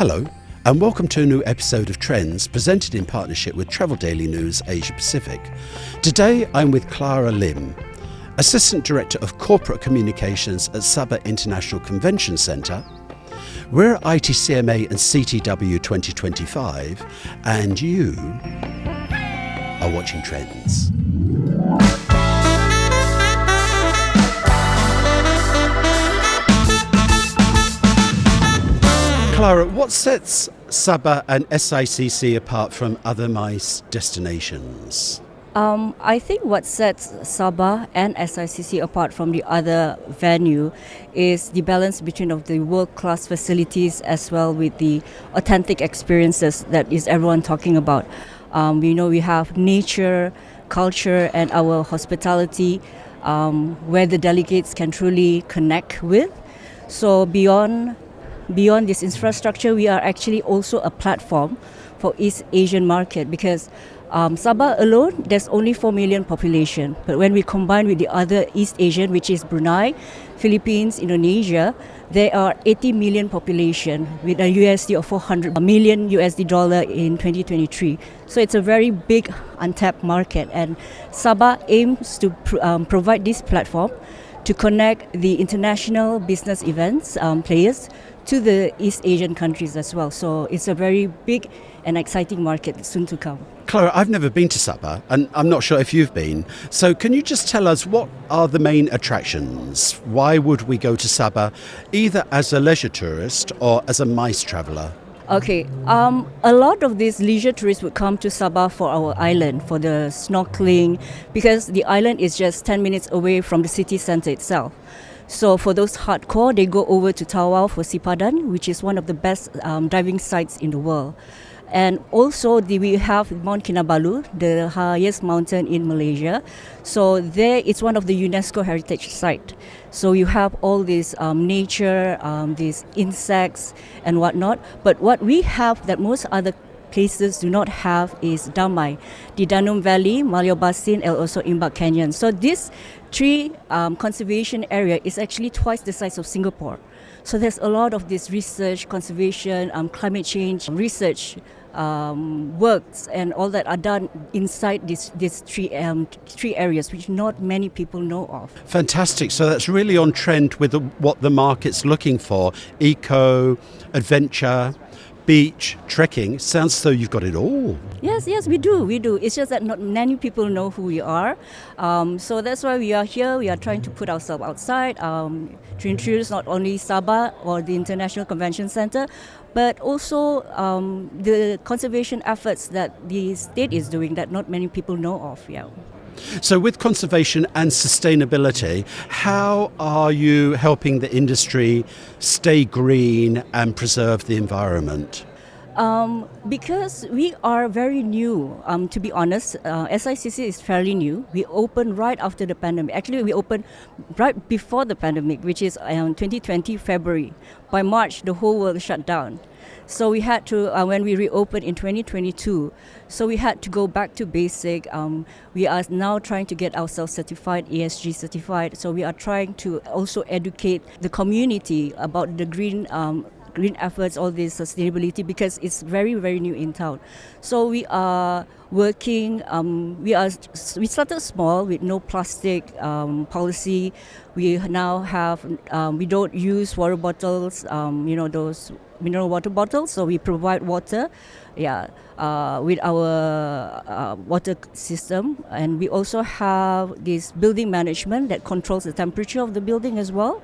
Hello, and welcome to a new episode of Trends presented in partnership with Travel Daily News Asia Pacific. Today I'm with Clara Lim, Assistant Director of Corporate Communications at Sabah International Convention Centre. We're IT&CMA and CTW 2025, and you are watching Trends. Clara, what sets Sabah and SICC apart from other MICE destinations? I think what sets Sabah and SICC apart from the other venue is the balance between of the world-class facilities as well with the authentic experiences that is everyone talking about. We have nature, culture, and our hospitality where the delegates can truly connect with. So beyond this infrastructure, we are actually also a platform for East Asian market because Sabah alone, there's only 4 million population. But when we combine with the other East Asian, which is Brunei, Philippines, Indonesia, there are 80 million population with a USD of 400 million USD dollar in 2023. So it's a very big untapped market, and Sabah aims to provide this platform to connect the international business events players to the East Asian countries as well. So it's a very big and exciting market soon to come. Clara, I've never been to Sabah, and I'm not sure if you've been. So can you just tell us what are the main attractions? Why would we go to Sabah, either as a leisure tourist or as a MICE traveller? Okay, a lot of these leisure tourists would come to Sabah for our island, for the snorkeling, because the island is just 10 minutes away from the city centre itself. So for those hardcore, they go over to Tawau for Sipadan, which is one of the best diving sites in the world. And also we have Mount Kinabalu, the highest mountain in Malaysia. So there it's one of the UNESCO heritage site. So you have all this nature, these insects and whatnot. But what we have that most other places do not have is Damai, the Danum Valley, Malyo Basin, and also Imbak Canyon. So this tree conservation area is actually twice the size of Singapore. So there's a lot of this research, conservation, climate change research works and all that are done inside these three areas, which not many people know of. Fantastic. So that's really on trend with what the market's looking for. Eco, adventure, beach, trekking. Sounds as though you've got it all. Yes, we do. It's just that not many people know who we are. So that's why we are here. We are trying to put ourselves outside to introduce not only Sabah or the International Convention Centre, but also the conservation efforts that the state is doing that not many people know of. Yeah. So with conservation and sustainability, how are you helping the industry stay green and preserve the environment? Because we are very new, to be honest, SICC is fairly new. We opened right after the pandemic. Actually, we opened right before the pandemic, which is 2020 February. By March, the whole world shut down. So we had to, when we reopened in 2022, so we had to go back to basic. We are now trying to get ourselves certified, ESG certified. So we are trying to also educate the community about the green efforts, all this sustainability, because it's very, very new in town. So we are working, we started small with no plastic policy. We now have, we don't use water bottles, those mineral water bottles, so we provide water with our water system. And we also have this building management that controls the temperature of the building as well.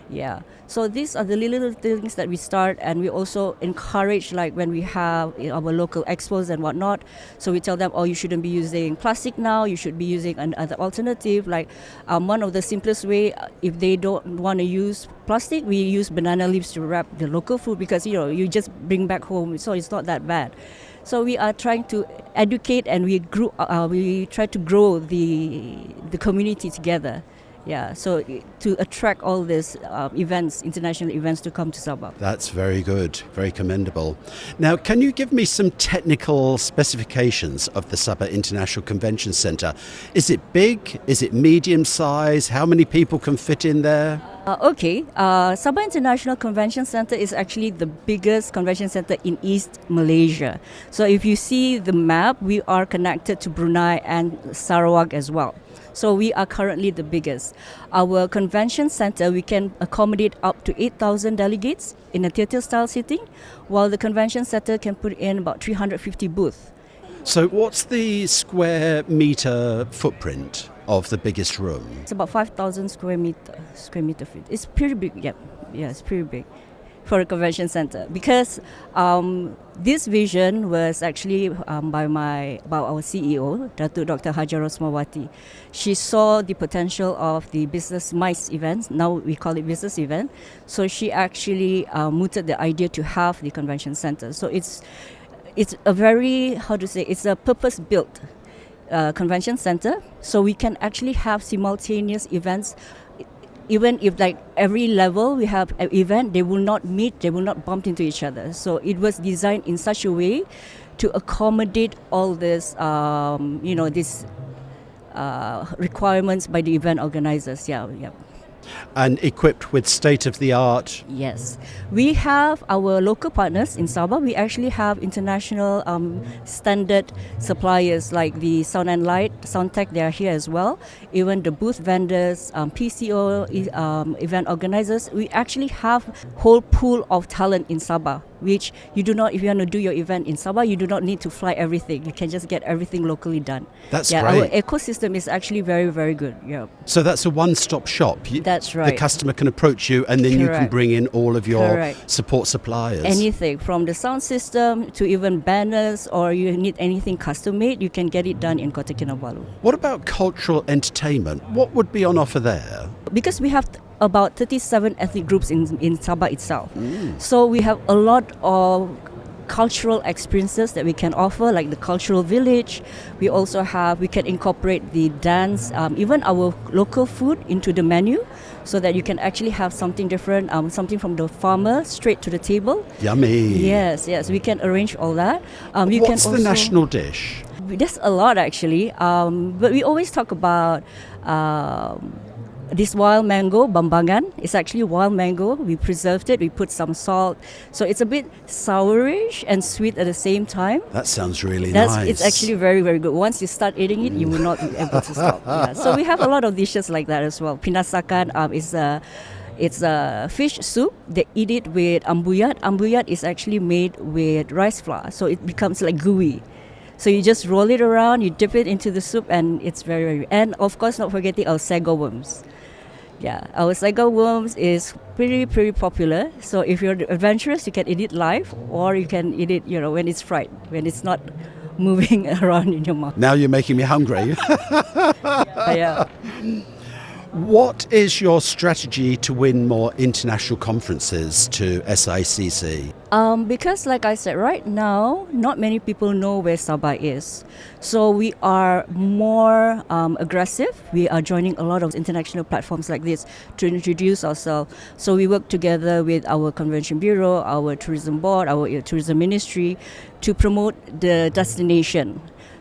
Yeah, so these are the little things that we start, and we also encourage, like when we have our local expos and whatnot, so we tell them, you shouldn't be using plastic now, you should be using another alternative. Like one of the simplest way, if they don't want to use plastic, we use banana leaves to wrap the local food, because you just bring back home, so it's not that bad. So we are trying to educate, and we try to grow the community together. Yeah, so to attract all these events, international events, to come to Sabah. That's very good, very commendable. Now, can you give me some technical specifications of the Sabah International Convention Centre? Is it big? Is it medium size? How many people can fit in there? Sabah International Convention Centre is actually the biggest convention centre in East Malaysia. So if you see the map, we are connected to Brunei and Sarawak as well. So we are currently the biggest. Our convention centre, we can accommodate up to 8,000 delegates in a theatre-style seating, while the convention centre can put in about 350 booths. So what's the square metre footprint of the biggest room? It's about 5,000 square meter feet. It's pretty big. Yeah, it's pretty big for a convention center, because this vision was actually by our CEO, Dr. Hajar Rosmawati. She saw the potential of the business MICE events. Now we call it business event. So she actually mooted the idea to have the convention center. So it's a very, it's a purpose-built convention center, so we can actually have simultaneous events. Even if like every level we have an event, they will not meet, they will not bump into each other. So it was designed in such a way to accommodate all this, these requirements by the event organizers. Yeah. And equipped with state-of-the-art. Yes. We have our local partners in Sabah. We actually have international standard suppliers like the Sound and Light, Soundtech, they are here as well. Even the booth vendors, PCO, event organizers. We actually have whole pool of talent in Sabah, which you do not, if you want to do your event in Sabah, you do not need to fly everything. You can just get everything locally done. That's great. Our ecosystem is actually very, very good. Yeah. So that's a one-stop shop. That's right. The customer can approach you, and then you can bring in all of your support suppliers. Anything from the sound system to even banners, or you need anything custom made, you can get it done in Kota Kinabalu. What about cultural entertainment? What would be on offer there? Because we have about 37 ethnic groups in Sabah itself. So we have a lot of cultural experiences that we can offer, like the cultural village. We can incorporate the dance, even our local food into the menu, so that you can actually have something different, something from the farmer straight to the table. Yummy. Yes, we can arrange all that. What's the national dish? There's a lot actually, but we always talk about this wild mango, bambangan. It's actually wild mango. We preserved it. We put some salt. So it's a bit sourish and sweet at the same time. That sounds really nice. It's actually very, very good. Once you start eating it, you will not be able to stop. Yeah. So we have a lot of dishes like that as well. Pinasakan it's a fish soup. They eat it with ambuyat. Ambuyat is actually made with rice flour. So it becomes like gooey. So you just roll it around, you dip it into the soup, and it's very, very... And of course, not forgetting our sago worms. Yeah, our sago worms is pretty popular. So if you're adventurous, you can eat it live, or you can eat it, when it's fried, when it's not moving around in your mouth. Now you're making me hungry. Yeah. What is your strategy to win more international conferences to SICC? Because like I said, right now, not many people know where Sabah is. So we are more aggressive. We are joining a lot of international platforms like this to introduce ourselves. So we work together with our convention bureau, our tourism board, our tourism ministry to promote the destination.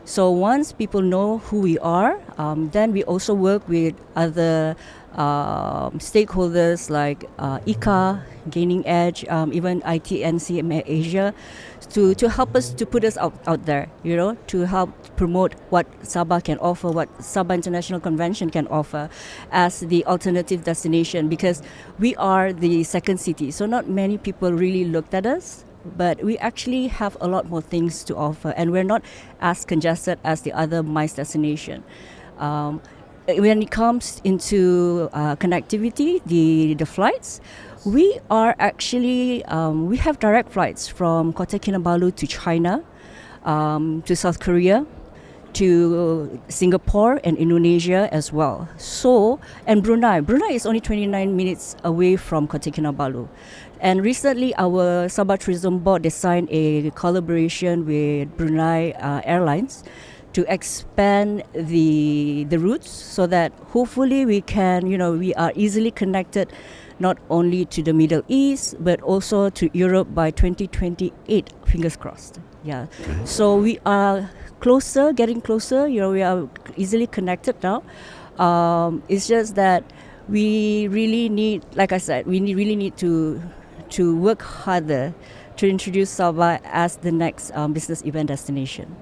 So once people know who we are, then we also work with other stakeholders like ICA, Gaining Edge, even IT&CMA Asia, to help us, to put us out there, to help promote what Sabah can offer, what Sabah International Convention can offer as the alternative destination, because we are the second city. So not many people really looked at us. But we actually have a lot more things to offer, and we're not as congested as the other MICE destination. When it comes into connectivity, the flights, we are actually, we have direct flights from Kota Kinabalu to China, to South Korea, to Singapore and Indonesia as well. So, and Brunei is only 29 minutes away from Kota Kinabalu. And recently, our Sabah Tourism Board, they signed a collaboration with Brunei Airlines to expand the routes, so that hopefully we can, we are easily connected not only to the Middle East, but also to Europe by 2028, fingers crossed. Yeah. So we are getting closer, we are easily connected now. It's just that we really need, like I said, really need to work harder to introduce Sabah as the next business event destination.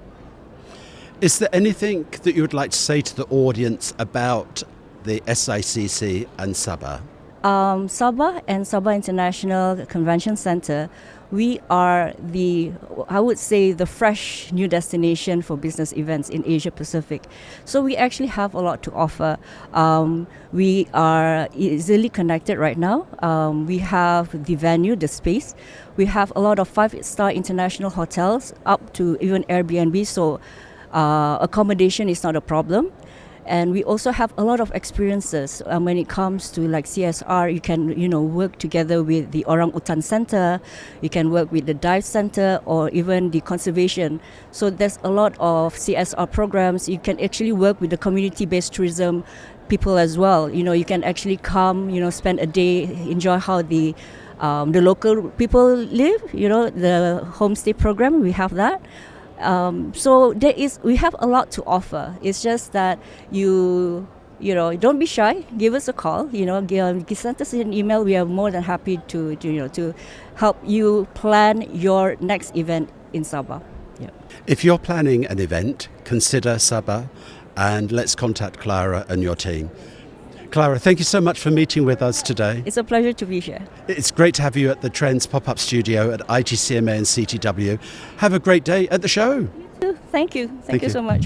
Is there anything that you would like to say to the audience about the SICC and Sabah? Sabah and Sabah International Convention Centre, we are I would say, the fresh new destination for business events in Asia Pacific. So we actually have a lot to offer. We are easily connected right now. We have the venue, the space. We have a lot of 5-star international hotels up to even Airbnb. So accommodation is not a problem. And we also have a lot of experiences when it comes to like CSR. You can, work together with the Orang Utan Center. You can work with the Dive Center or even the conservation. So there's a lot of CSR programs. You can actually work with the community-based tourism people as well. You can actually come, spend a day, enjoy how the local people live. The homestay program, we have that. So we have a lot to offer. It's just that you don't be shy. Give us a call. Send us an email. We are more than happy to help you plan your next event in Sabah. Yeah. If you're planning an event, consider Sabah, and let's contact Clara and your team. Clara, thank you so much for meeting with us today. It's a pleasure to be here. It's great to have you at the Trends pop-up studio at IT&CMA and CTW. Have a great day at the show. Thank you. Thank you so much.